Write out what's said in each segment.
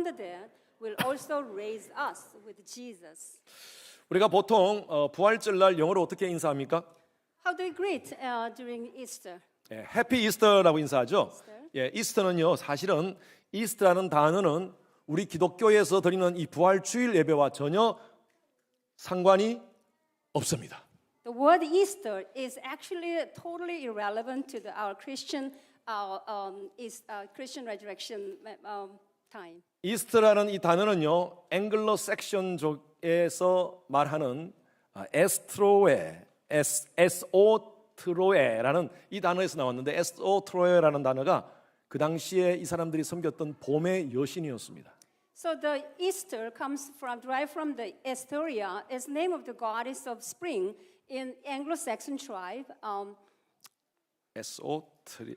from the dead will also raise us with Jesus. 우리가 보통 부활절날 영어로 어떻게 인사합니까? How do we greet during Easter? 예, 해피 이스터라고 인사하죠. Easter. 예, 이스터는요, 사실은 이스터라는 단어는 우리 기독교에서 드리는 이 부활주일 예배와 전혀 상관이 없습니다. The word Easter is actually totally irrelevant to our Christian Christian resurrection time. 이스터라는 이 단어는요, 앵글로 섹션족에서 말하는 에스오트로에라는 이 단어에서 나왔는데, 에스오트로에라는 단어가 그 당시에 이 사람들이 섬겼던 봄의 여신이었습니다. So the Easter derived from the Estoria, is the name of the goddess of spring in Anglo-Saxon tribe. 에소스트레.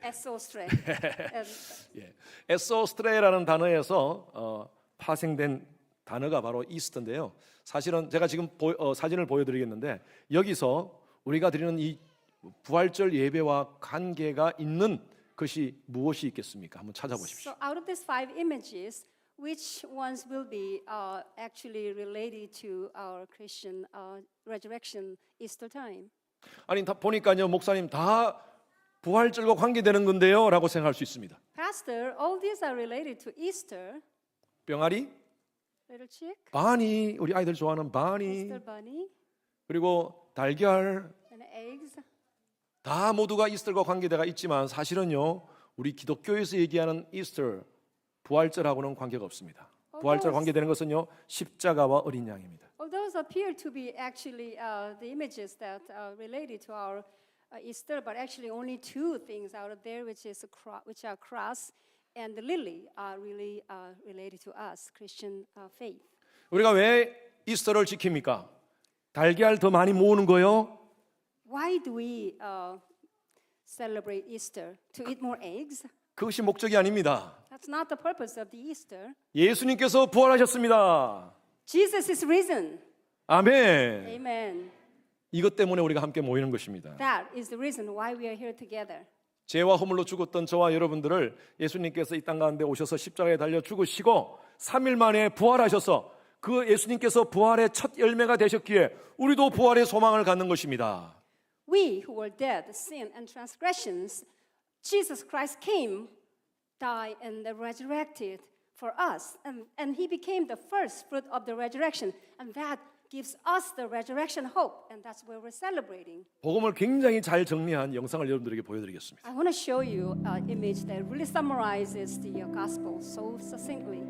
Esostre. 예, 에소스트레라는 단어에서 파생된 단어가 바로 이스터인데요. 사실은 제가 지금 사진을 보여드리겠는데, 여기서 우리가 드리는 이 부활절 예배와 관계가 있는 것이 무엇이 있겠습니까? 한번 찾아보십시오. So out of these 5 images, which ones will be actually related to our Christian resurrection Easter time? 아니, 보니까요, 목사님 다 부활절과 관계되는 건데요 라고 생각할 수 있습니다. Pastor, all these are related to Easter. 병아리, Little chick, 바니, 우리 아이들 좋아하는 바니, Easter bunny, 그리고 달걀, and eggs. 다 모두가 이스터가 관계가 있지만 사실은요, 우리 기독교에서 얘기하는 이스터, 부활절하고는 관계가 없습니다. 부활절 관계되는 것은요, 십자가와 어린 양입니다. Well, those appear to be actually the images that are related to our Easter, but actually only 2 things out of there, which are cross and the lily, are really related to us, Christian faith. 우리가 왜 이스터를 지킵니까? 달걀 더 많이 모으는 거요? Why do we celebrate Easter? To eat more eggs? 그것이 목적이 아닙니다. That's not the purpose of the Easter. 예수님께서 부활하셨습니다. Jesus is risen. 아멘. Amen. 이것 때문에 우리가 함께 모이는 것입니다. That is the reason why we are here together. 죄와 허물로 죽었던 저와 여러분들을 예수님께서 이 땅 가운데 오셔서 십자가에 달려 죽으시고 3일 만에 부활하셔서 그 예수님께서 부활의 첫 열매가 되셨기에 우리도 부활의 소망을 갖는 것입니다. We who were dead, sin and transgressions, Jesus Christ came, died, and resurrected for us. And he became the first fruit of the resurrection. And that gives us the resurrection hope. And that's where we're celebrating. 복음을 굉장히 잘 정리한 영상을 여러분들에게 보여드리겠습니다. I want to show you an image that really summarizes the gospel so succinctly.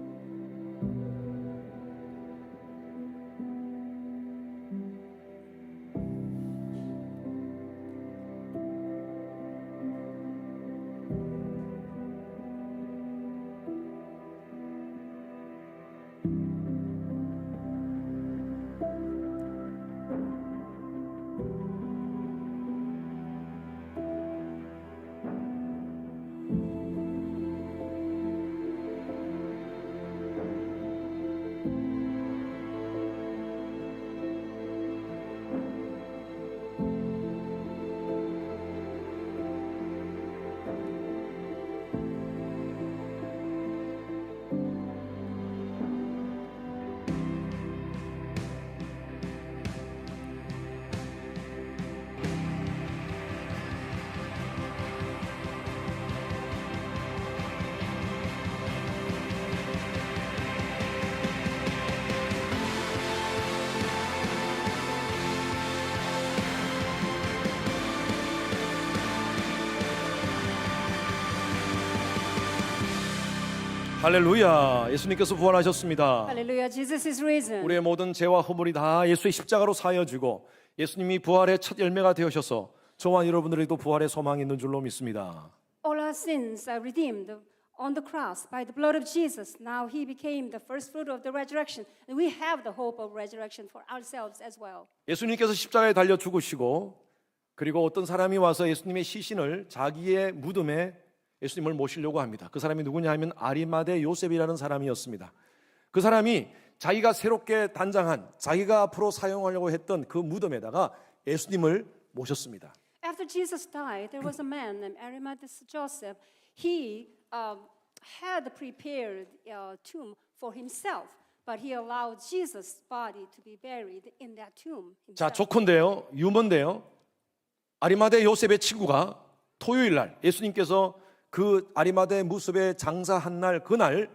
할렐루야, 예수님께서 부활하셨습니다. Hallelujah, Jesus is risen. 우리의 모든 죄와 허물이 다 예수의 십자가로 사여지고 예수님이 부활의 첫 열매가 되어셔서 저와 여러분들에게도 부활의 소망이 있는 줄로 믿습니다. All our sins are redeemed on the cross by the blood of Jesus. Now he became the first fruit of the resurrection. And we have the hope of resurrection for ourselves as well. 예수님께서 십자가에 달려 죽으시고 그리고 어떤 사람이 와서 예수님의 시신을 자기의 무덤에 예수님을 모시려고 합니다. 그 사람이 누구냐 하면 아리마대 요셉이라는 사람이었습니다. 그 사람이 자기가 새롭게 단장한, 자기가 앞으로 사용하려고 했던 그 무덤에다가 예수님을 모셨습니다. After Jesus died, there was a man named Arimathea Joseph. He had prepared a tomb for himself, but he allowed Jesus' body to be buried in that tomb 자, himself. 조컨대요. 유머인데요. 아리마대 요셉의 친구가 토요일 날 예수님께서 그 아리마대 무습에 장사한 날 그날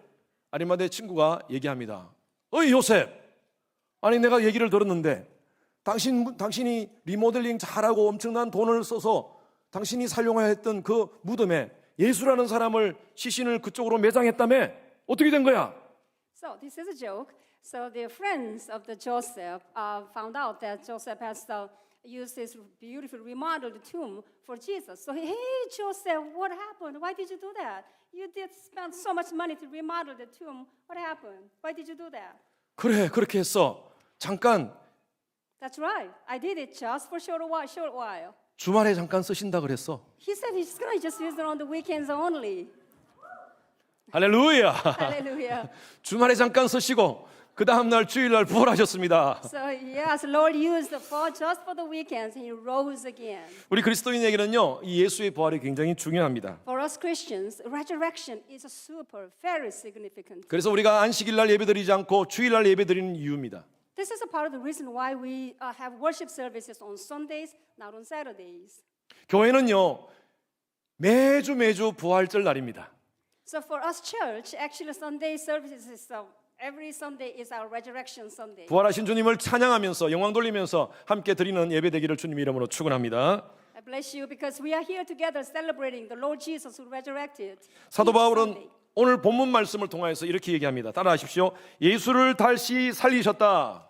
아리마대 친구가 얘기합니다. 어이 요셉, 아니 내가 얘기를 들었는데 당신이 리모델링 잘하고 엄청난 돈을 써서 당신이 사용하여 했던 그 무덤에 예수라는 사람을 시신을 그쪽으로 매장했다며? 어떻게 된 거야? So this is a joke. So the friends of the Joseph found out that Joseph has used this beautiful remodeled tomb for Jesus. So hey Joseph, what happened? Why did you do that? You did spend so much money to remodel the tomb. What happened? Why did you do that? 그래, 그렇게 했어. 잠깐 That's right. I did it just for short while. 주말에 잠깐 쓰신다 그랬어. He said he's going to just use it on the weekends only. 할렐루야. Hallelujah. 주말에 잠깐 쓰시고 그 다음 날 주일날 부활하셨습니다. So yes, Lord used it just for the weekends, and He rose again. 우리 그리스도인에게는요, 이 예수의 부활이 굉장히 중요합니다. For us Christians, resurrection is very significant. 그래서 우리가 안식일날 예배드리지 않고 주일날 예배드리는 이유입니다. This is a part of the reason why we have worship services on Sundays, not on Saturdays. 교회는요, 매주 부활절 날입니다. So for us church, actually Sunday services is every Sunday is our resurrection Sunday. 부활하신 주님을 찬양하면서 영광 돌리면서 함께 드리는 예배 되기를 주님 이름으로 축원합니다. I bless you because we are here together celebrating the Lord Jesus who resurrected. 사도 each 바울은 Sunday. 오늘 본문 말씀을 통하여서 이렇게 얘기합니다. 따라하십시오. 예수를 다시 살리셨다.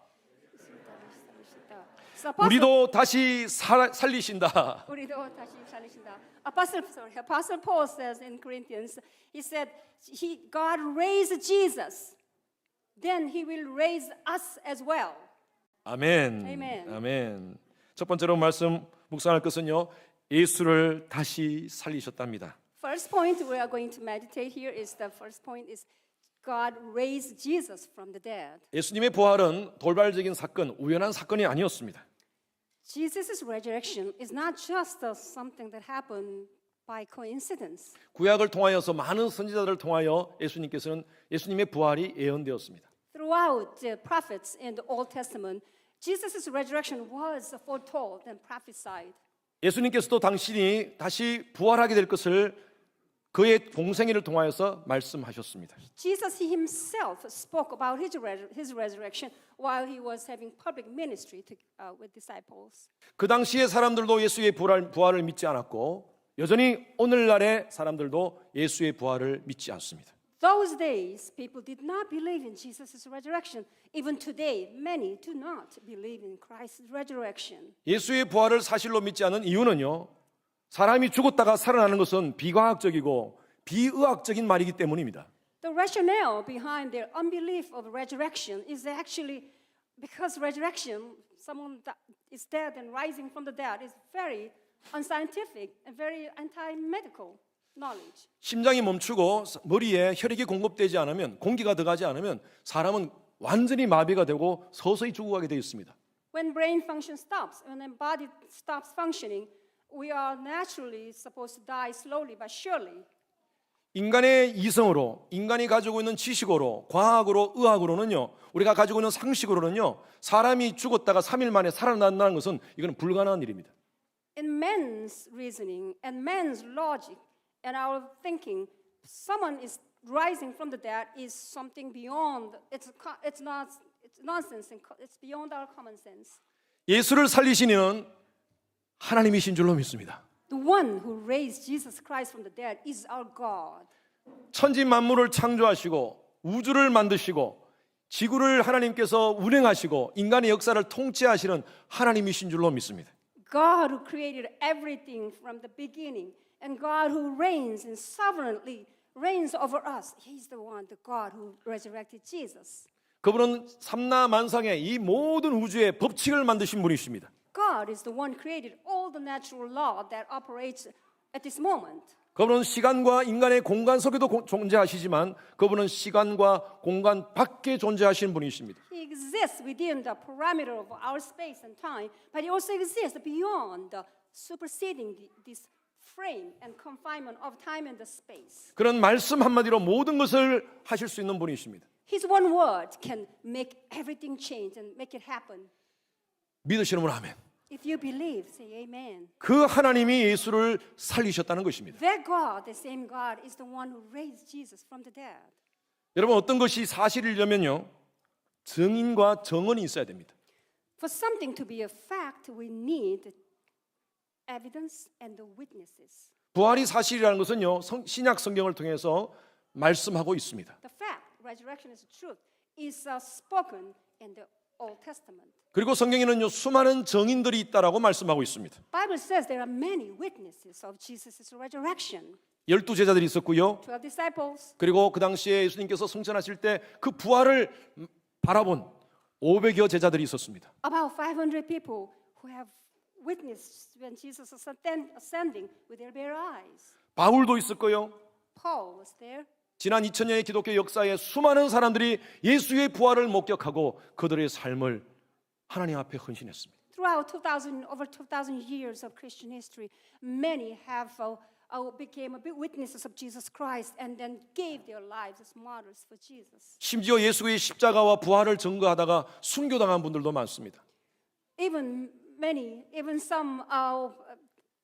So Apostle, 우리도 다시 살리신다. 우리도 다시 살리신다. Apostle Paul says in Corinthians, he said, God raised Jesus, then He will raise us as well. 아멘. Amen. 아멘. 첫 번째로 말씀 묵상할 것은요. 예수를 다시 살리셨답니다. First point we are going to meditate here is the first point is God raised Jesus from the dead. 예수님의 부활은 돌발적인 사건, 우연한 사건이 아니었습니다. Jesus' resurrection is not just something that happened by coincidence. 구약을 통하여서 많은 선지자들을 통하여 예수님의 부활이 예언되었습니다. Throughout the prophets in the Old Testament, Jesus' resurrection was foretold and prophesied. 예수님께서도 당신이 다시 부활하게 될 것을 그의 공생애를 통하여서 말씀하셨습니다. Jesus himself spoke about his resurrection while he was having public ministry with disciples. 그 당시의 사람들도 예수의 부활을 믿지 않았고 여전히 오늘날의 사람들도 예수의 부활을 믿지 않습니다. Those days, people did not believe in Jesus' resurrection. Even today, many do not believe in Christ's resurrection. 예수의 부활을 사실로 믿지 않는 이유는요. 사람이 죽었다가 살아나는 것은 비과학적이고 비의학적인 말이기 때문입니다. The rationale behind their unbelief of resurrection is actually because resurrection, someone that is dead and rising from the dead, is very unscientific and very anti-medical knowledge. 심장이 멈추고 머리에 혈액이 공급되지 않으면 공기가 들어가지 않으면 사람은 완전히 마비가 되고 서서히 죽어가게 되어 있습니다. When brain function stops, when the body stops functioning, we are naturally supposed to die slowly but surely. 인간의 이성으로, 인간이 가지고 있는 지식으로, 과학으로, 의학으로는요, 우리가 가지고 있는 상식으로는요, 사람이 죽었다가 3일 만에 살아난다는 것은 이건 불가능한 일입니다. In men's reasoning and men's logic and our thinking, someone is rising from the dead is something beyond. It's nonsense. It's beyond our common sense. 예수를 살리시는 하나님이신 줄로 믿습니다. The one who raised Jesus Christ from the dead is our God. 천지 만물을 창조하시고 우주를 만드시고 지구를 하나님께서 운행하시고 인간의 역사를 통치하시는 하나님이신 줄로 믿습니다. God who created everything from the beginning and God who reigns and sovereignly reigns over us. He's the one, the God who resurrected Jesus. 그분은 삼라만상의 이 모든 우주의 법칙을 만드신 분이십니다. God is the one who created all the natural law that operates at this moment. 그분은 시간과 인간의 공간 속에도 존재하시지만 그분은 시간과 공간 밖에 존재하시는 분이십니다. He exists within the parameter of our space and time, but he also exists beyond, superseding this frame and confinement of time and the space. 그런 말씀 한마디로 모든 것을 하실 수 있는 분이십니다. His one word can make everything change and make it happen. 믿으시는 분 아멘. If you believe, say amen. 그 하나님이 예수를 살리셨다는 것입니다. That God, the same God, is the one who raised Jesus from the dead. 여러분 어떤 것이 사실이려면요. 증인과 정언이 있어야 됩니다. For something to be a fact, we need evidence and the witnesses. 부활이 사실이라는 것은요. 신약 성경을 통해서 말씀하고 있습니다. The fact, resurrection is truth, is spoken in the Old Testament. 그리고 성경에는요. 수많은 정인들이 있다라고 말씀하고 있습니다. Bible says there are many witnesses of Jesus' resurrection. 12 제자들이 있었고요. 12 disciples. 그리고 그 당시에 예수님께서 승천하실 때 그 부활을 바라본 500여 제자들이 있었습니다. About 500 people who have witnessed when Jesus was ascending with their bare eyes. 바울도 있었고요. Paul was there. 지난 2000년의 기독교 역사에 수많은 사람들이 예수의 부활을 목격하고 그들의 삶을 하나님 앞에 헌신했습니다. Throughout over 2,000 years of Christian history, many have became witnesses of Jesus Christ and then gave their lives as martyrs for Jesus. 심지어 예수의 십자가와 부활을 증거하다가 순교당한 분들도 많습니다. Even some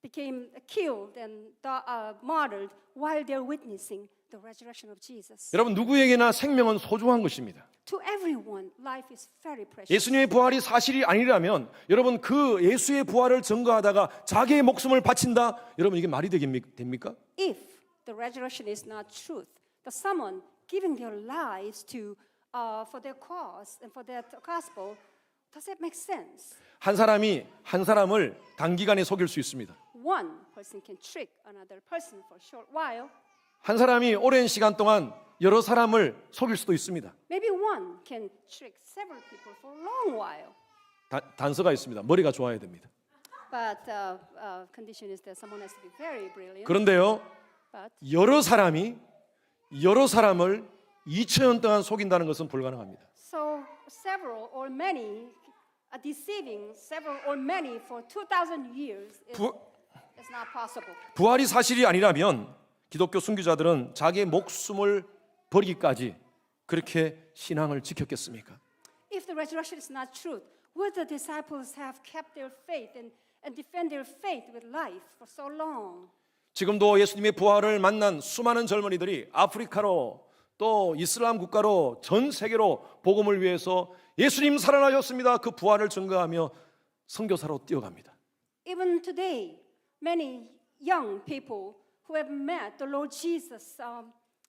became killed and martyred while they're witnessing the resurrection of Jesus. 여러분 누구에게나 생명은 소중한 것입니다. To everyone, life is very precious. 예수님의 부활이 사실이 아니라면 여러분 그 예수의 부활을 증거하다가 자기의 목숨을 바친다. 여러분 이게 말이 됩니까? If the resurrection is not truth, the someone giving their lives to for their cause and for that gospel, does that make sense? 한 사람이 한 사람을 단기간에 속일 수 있습니다. One person can trick another person for a short while. 한 사람이 오랜 시간 동안 여러 사람을 속일 수도 있습니다. Maybe one can trick several people for a long while. 단서가 있습니다. 머리가 좋아야 됩니다. But condition is that someone has to be very brilliant. 그런데요, But 여러 사람이 여러 사람을 2000년 동안 속인다는 것은 불가능합니다. so several or many deceiving several or many for 2,000 years is not possible. 부활이 사실이 아니라면 기독교 순교자들은 자기의 목숨을 버리기까지 그렇게 신앙을 지켰겠습니까? If the resurrection is not truth, would the disciples have kept their faith and defend their faith with life for so long? 지금도 예수님의 부활을 만난 수많은 젊은이들이 아프리카로 또 이슬람 국가로 전 세계로 복음을 위해서 예수님 살아나셨습니다. 그 부활을 증거하며 선교사로 뛰어갑니다. Even today, many young people who have met the Lord Jesus,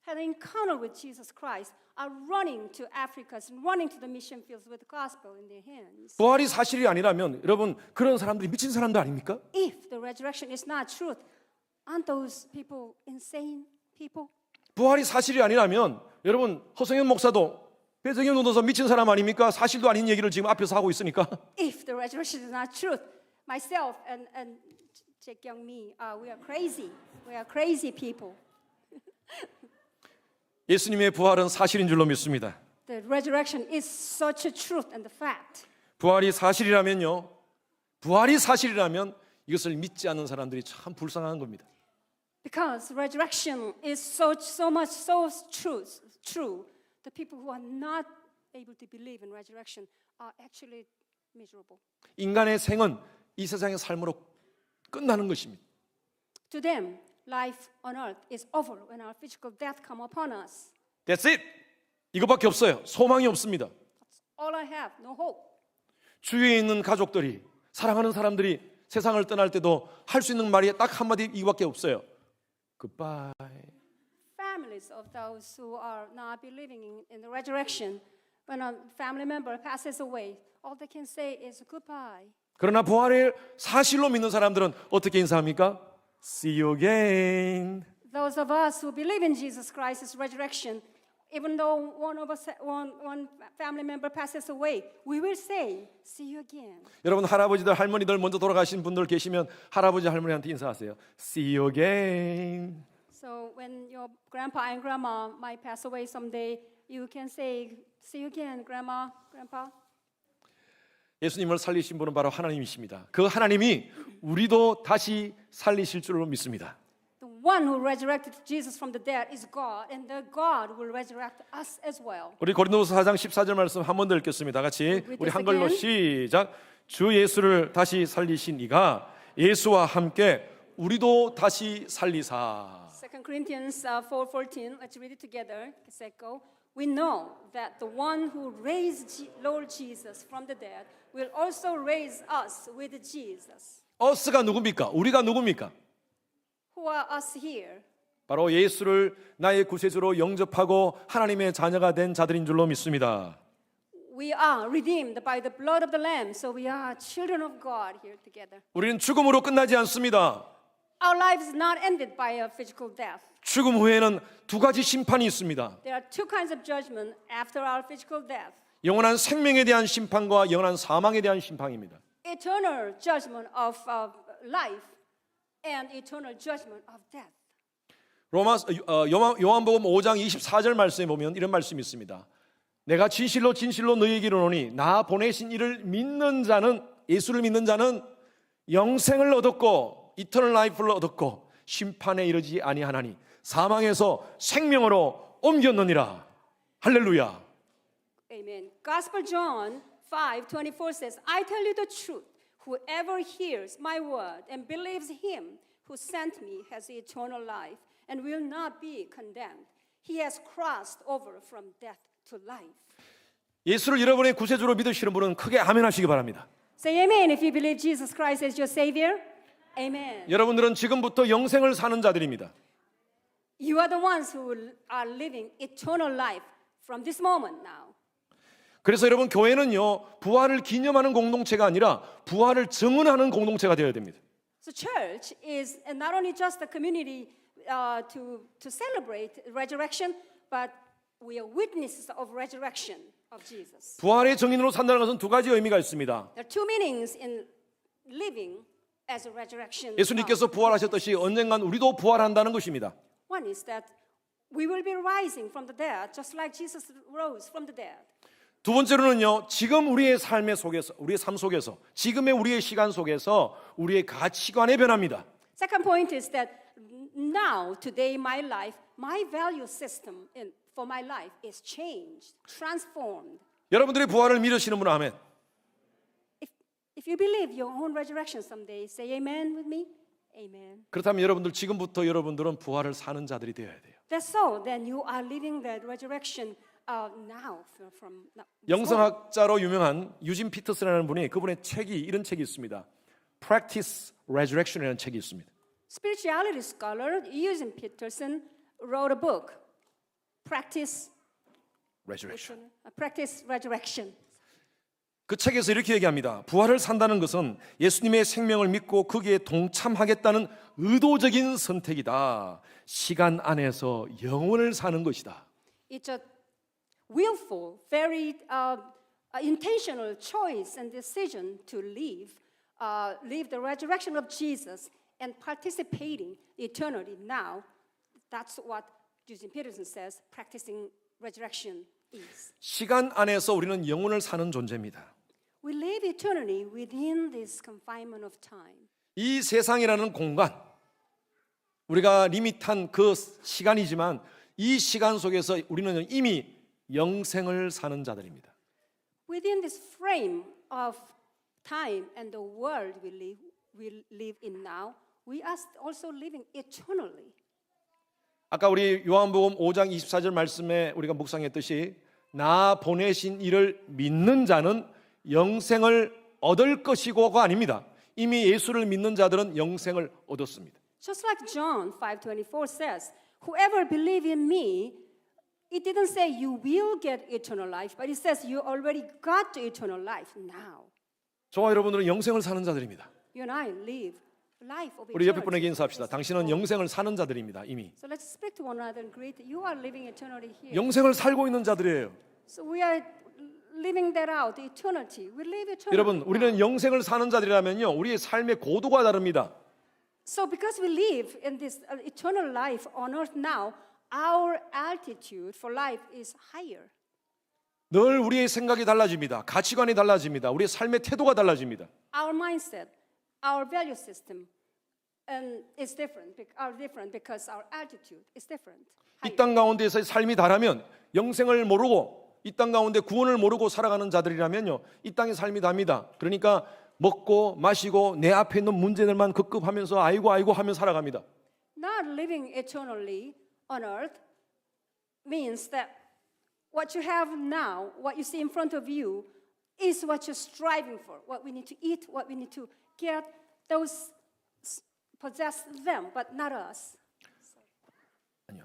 had an encounter with Jesus Christ, are running to Africa and running to the mission fields with the gospel in their hands. 부활이 사실이 아니라면 여러분 그런 사람들이 미친 사람들 아닙니까? If the resurrection is not truth, aren't those people insane people? 부활이 사실이 아니라면 여러분 허성현 목사도 배정현 노도서 미친 사람 아닙니까? 사실도 아닌 얘기를 지금 앞에서 하고 있으니까. If the resurrection is not truth, myself and Jae Kyung Mi, we are crazy. We are crazy people. 예수님의 부활은 사실인 줄로 믿습니다. The resurrection is such a truth and the fact. 부활이 사실이라면요. 부활이 사실이라면 이것을 믿지 않는 사람들이 참 불쌍한 겁니다. Because resurrection is so true. The people who are not able to believe in resurrection are actually miserable. 인간의 생은 이 세상의 삶으로 끝나는 것입니다. To them, life on earth is over when our physical death come upon us. That's it. 이거밖에 없어요. 소망이 없습니다. That's all I have, no hope. 주위에 있는 가족들이 사랑하는 사람들이 세상을 떠날 때도 할 수 있는 말이 딱 한마디 이거밖에 없어요. Goodbye. Families of those who are not believing in the resurrection, when a family member passes away, all they can say is goodbye. 그러나 부활을 사실로 믿는 사람들은 어떻게 인사합니까? See you again. Those of us who believe in Jesus Christ's resurrection, even though one family member passes away, we will say, see you again. 여러분 할아버지들 할머니들 먼저 돌아가신 분들 계시면 할아버지 할머니한테 인사하세요. See you again. So when your grandpa and grandma might pass away someday, you can say, see you again, grandma, grandpa. 예수님을 살리신 분은 바로 하나님이십니다. 그 하나님이 우리도 다시 살리실 줄로 믿습니다. The one who resurrected Jesus from the dead is God, and the God will resurrect us as well. 우리 고린도서 4장 14절 말씀 한 번 더 읽겠습니다. 같이 우리 한글로 시작. 주 예수를 다시 살리신 이가 예수와 함께 우리도 다시 살리사. 2 Corinthians 4:14. Let's read it together. Let's echo. We know that the one who raised Lord Jesus from the dead will also raise us with Jesus. us가 누굽니까? 우리가 누굽니까? Who are us here? 바로 예수를 나의 구세주로 영접하고 하나님의 자녀가 된 자들인 줄로 믿습니다. We are redeemed by the blood of the Lamb, so we are children of God here together. 우리는 죽음으로 끝나지 않습니다. Our life is not ended by a physical death. 죽음 후에는 두 가지 심판이 있습니다. There are two kinds of judgment after our physical death. 영원한 생명에 대한 심판과 영원한 사망에 대한 심판입니다. Eternal judgment of life and eternal judgment of death. 요한복음 5장 24절 말씀에 보면 이런 말씀이 있습니다. 내가 진실로 진실로 너희에게 이르노니 나 보내신 이를 믿는 자는, 예수를 믿는 자는 영생을 얻었고 이터널 라이프를 얻었고 심판에 이르지 아니하나니 사망에서 생명으로 옮겼느니라. 할렐루야. Amen. Gospel John 5:24 says, I tell you the truth. Whoever hears my word and believes him who sent me has eternal life and will not be condemned. He has crossed over from death to life. 예수를 여러분의 구세주로 믿으시는 분은 크게 아멘 하시기 바랍니다. Say amen if you believe Jesus Christ is your Savior. Amen. 여러분들은 지금부터 영생을 사는 자들입니다. You are the ones who are living eternal life from this moment now. 그래서 여러분 교회는요 부활을 기념하는 공동체가 아니라 부활을 증언하는 공동체가 되어야 됩니다. So church is not only just a community to celebrate resurrection, but we are witnesses of resurrection of Jesus. 부활의 증인으로 산다는 것은 두 가지 의미가 있습니다. There are two meanings in living as a resurrection. 예수님께서 부활하셨듯이 언젠간 우리도 부활한다는 것입니다. One is that we will be rising from the dead, just like Jesus rose from the dead. 두 번째로는요, 지금 우리의 삶의 속에서, 우리의 삶 속에서, 지금의 우리의 시간 속에서 우리의 가치관이 변합니다. Second point is that now, today, my life, my value system for my life is changed, transformed. 여러분들의 부활을 믿으시는 분은 아멘. If you believe your own resurrection someday, say amen with me. Amen. 그렇다면 여러분들 지금부터 여러분들은 부활을 사는 자들이 되어야 돼요. That's so. Then you are living that resurrection now from now. 영성학자로 유명한 유진 피터스라는 분이 그분의 책이 이런 책이 있습니다. Practice Resurrection이라는 책이 있습니다. Spirituality scholar Eugene Peterson wrote a book, Practice Resurrection. Practice Resurrection. 그 책에서 이렇게 얘기합니다. 부활을 산다는 것은 예수님의 생명을 믿고 거기에 동참하겠다는 의도적인 선택이다. 시간 안에서 영원을 사는 것이다. It's a willful, very intentional choice and decision to live the resurrection of Jesus and participating eternity now. That's what Eugene Peterson says practicing resurrection is. 시간 안에서 우리는 영원을 사는 존재입니다. We live eternity within this confinement of time. 이 세상이라는 공간, 우리가 리밋한 그 시간이지만 이 시간 속에서 우리는 이미 영생을 사는 자들입니다. Within this frame of time and the world we live in now, we are also living eternally. 아까 우리 요한복음 5장 24절 말씀에 우리가 묵상했듯이 나 보내신 이를 믿는 자는 영생을 얻을 것이고가 아닙니다. 이미 예수를 믿는 자들은 영생을 얻었습니다. Just like John 5:24 says, whoever believes in me, it didn't say you will get eternal life, but it says you already got the eternal life now. 저와 여러분들은 영생을 사는 자들입니다. You and I live life of eternity. 우리 옆에 분에게 인사합시다. 당신은 영생을 사는 자들입니다. 이미. So let's speak to one another and greet. You are living eternity here. 영생을 살고 있는 자들이에요. So we are living that out, eternity. We live eternity. 여러분, 우리는 영생을 사는 자들이라면요, 우리의 삶의 고도가 다릅니다. So because we live in this eternal life on earth now, our altitude for life is higher. 늘 우리의 생각이 달라집니다. 가치관이 달라집니다. 우리의 삶의 태도가 달라집니다. Our mindset, our value system, and is different. Are different because our attitude is different. 이 땅 가운데에서의 삶이 다르면 영생을 모르고 이 땅 가운데 구원을 모르고 살아가는 자들이라면요, 이 땅의 삶이 답니다. 그러니까 먹고 마시고 내 앞에 있는 문제들만 급급하면서 아이고 아이고 하며 살아갑니다. Not living eternally on earth means that what you have now, what you see in front of you, is what you're striving for. What we need to eat, what we need to get, those possess them, but not us. 아니요.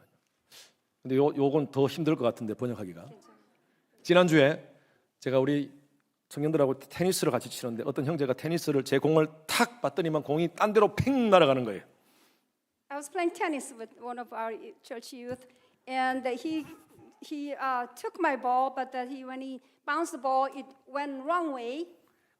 근데 요건 더 힘들 것 같은데 번역하기가. 지난주에 제가 우리 청년들하고 테니스를 같이 치는데 어떤 형제가 테니스를 제 공을 탁 봤더니만 공이 딴 데로 팽 날아가는 거예요. I was playing tennis with one of our church youth, and he took my ball, but when he bounced the ball, it went wrong way.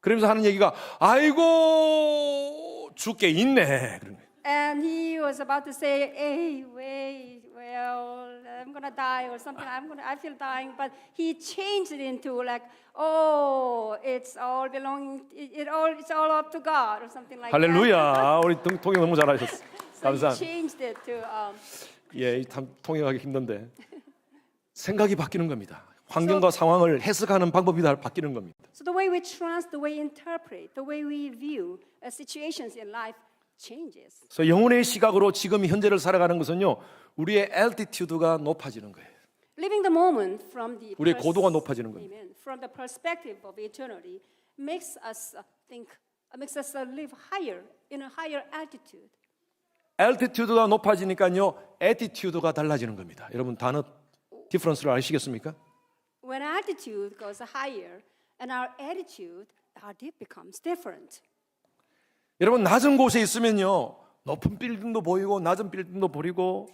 그러면서 하는 얘기가 아이고 죽게 있네 그런 거예요. And he was about to say, "Hey, wait, well, I'm gonna die or something. I feel dying." But he changed it into like, "Oh, it's all belonging. It's all up to God or something like that." 할렐루야. 우리 통역 너무 잘하셨어. So he 감사합니다. changed it to. 예, 참 통역하기 힘든데 생각이 바뀌는 겁니다. 환경과 상황을 해석하는 방법이 다 바뀌는 겁니다. So the way we trust, the way we interpret, the way we view situations in life changes. 그래서 영혼의 시각으로 지금 현재를 살아가는 것은요, 우리의 altitude가 높아지는 거예요. Living the moment from the 우리의 고도가 높아지는 겁니다. Amen. From the perspective of eternity makes us makes us live higher in a higher altitude. altitude가 높아지니까요, attitude가 달라지는 겁니다. 여러분 단어 디퍼런스를 아시겠습니까? When altitude goes higher and our attitude becomes different. 여러분 낮은 곳에 있으면요, 높은 빌딩도 보이고 낮은 빌딩도 보이고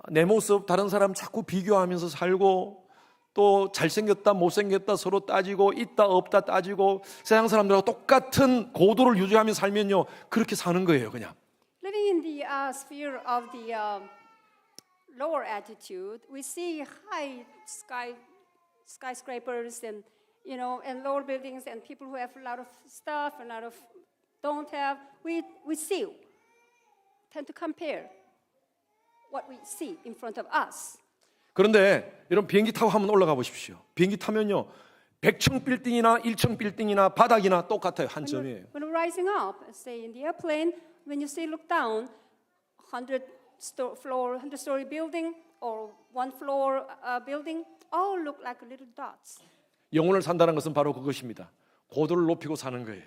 내 모습 다른 사람 자꾸 비교하면서 살고 또 잘생겼다 못생겼다 서로 따지고 있다 없다 따지고 세상 사람들하고 똑같은 고도를 유지하며 살면요, 그렇게 사는 거예요. 그냥 Living in the sphere of the lower altitude, we see high skyscrapers and and lower buildings and people who have a lot of stuff and a lot of don't have. We tend to compare what we see in front of us. 그런데 여러분 비행기 타고 한번 올라가 보십시오. 비행기 타면요, 100층 빌딩이나 1층 빌딩이나 바닥이나 똑같아요. 한 점이에요. When we're rising up, say in the airplane, when you look down, 100-story building or one floor building, all look like little dots. 영혼을 산다는 것은 바로 그것입니다. 고도를 높이고 사는 거예요.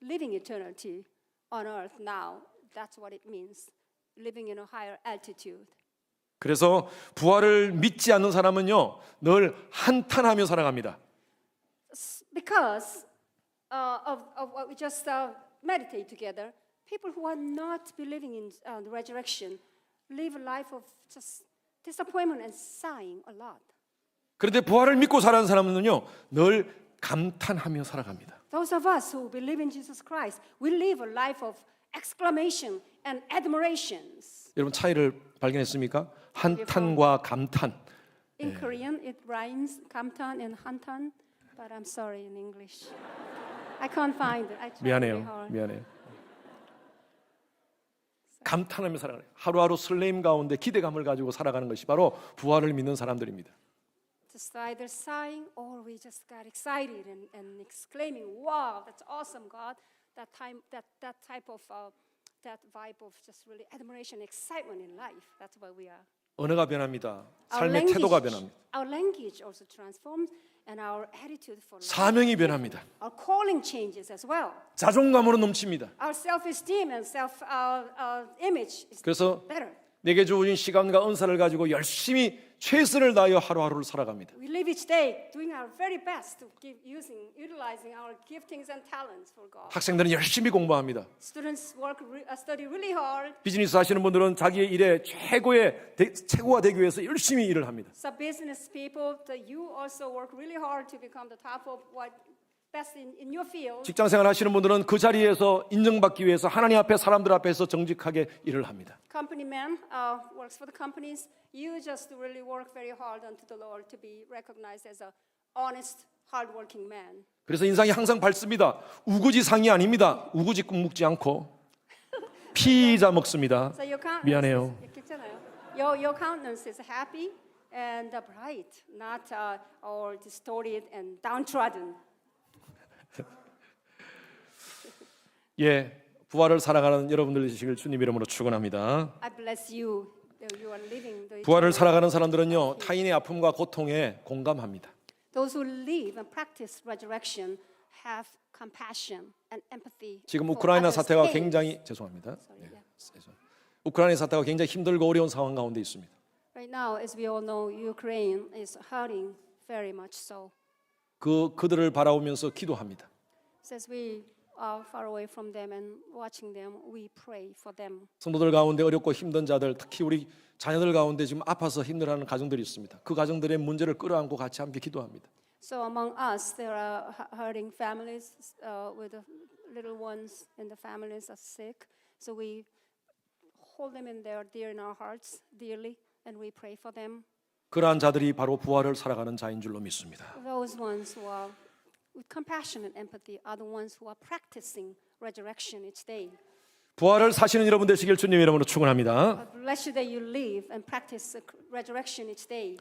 Living eternity on earth now, that's what it means. Living in a higher altitude. 그래서 부활을 믿지 않는 사람은요, 늘 한탄하며 살아갑니다. Because of what we just meditate together, people who are not believing in the resurrection live a life of just disappointment and sighing a lot. 그런데 부활을 믿고 살아가는 사람은요, 늘 감탄하며 살아갑니다. Those of us who believe in Jesus Christ, we live a life of exclamation and admirations. 여러분 차이를 발견했습니까? 한탄과 감탄. In Korean, it rhymes 감탄 and 한탄, but I'm sorry in English. I can't find it. I tried very 미안해요. hard. 미안해요. 감탄하며 살아가는 거예요. 하루하루 설레임 가운데 기대감을 가지고 살아가는 것이 바로 부활을 믿는 사람들입니다. Just either sighing or we just got excited and exclaiming, "Wow, that's awesome, God!" That type of that vibe of just really admiration, excitement in life. That's what we are. 언어가 변합니다. 삶의 태도가 변합니다. Our language also transforms, and our attitude for life. 사명이 변합니다. Our calling changes as well. 자존감으로 넘칩니다. Our self-esteem and self-image is 그래서 better. 내게 주어진 시간과 은사를 가지고 열심히 최선을 다하여 하루하루를 살아갑니다. We live each day doing our very best to utilizing our giftings and talents for God. 학생들은 열심히 공부합니다. Students study really hard. 비즈니스 하시는 분들은 자기의 일에 최고가 되기 위해서 열심히 일을 합니다. So business people, you also work really hard to become the top of what best in your field. 직장 생활 하시는 분들은 그 자리에서 인정받기 위해서 하나님 앞에 사람들 앞에서 정직하게 일을 합니다. Company man works for the companies. You just really work very hard unto the Lord to be recognized as a honest, hardworking man. 그래서 인상이 항상 밝습니다. 우구지상이 아닙니다. 우구지 국 먹지 않고 피자 먹습니다. So your countenance, 미안해요. 괜찮아요. Your countenance is happy and bright, not all distorted and downtrodden. 예, 부활을 살아가는 여러분들 되시길 주님 이름으로 축원합니다. I bless you that you are living the 부활을 eternal 살아가는 사람들은요 타인의 아픔과 고통에 공감합니다. Those who live and practice resurrection have compassion and empathy. 지금 for 우크라이나 others' 사태가 pain. 굉장히 죄송합니다. Sorry, 예, yeah. 우크라이나 사태가 굉장히 힘들고 어려운 상황 가운데 있습니다. Right now, as we all know, Ukraine is hurting very much so. 그들을 바라보면서 기도합니다. So as we are far away from them and watching them, we pray for them. 성도들 가운데 어렵고 힘든 자들, 특히 우리 자녀들 가운데 지금 아파서 힘들어하는 가정들이 있습니다. 그 가정들의 문제를 끌어안고 같이 함께 기도합니다. So among us, there are hurting families with the little ones, and the families are sick. So we hold them in there, dear in our hearts, dearly, and we pray for them. 그러한 자들이 바로 부활을 살아가는 자인 줄로 믿습니다. Those ones who are with compassion and empathy are the ones who are practicing resurrection each day. 부활을 사시는 여러분 되시길 주님 이름으로 축원합니다. I bless you that you live and practice resurrection each day.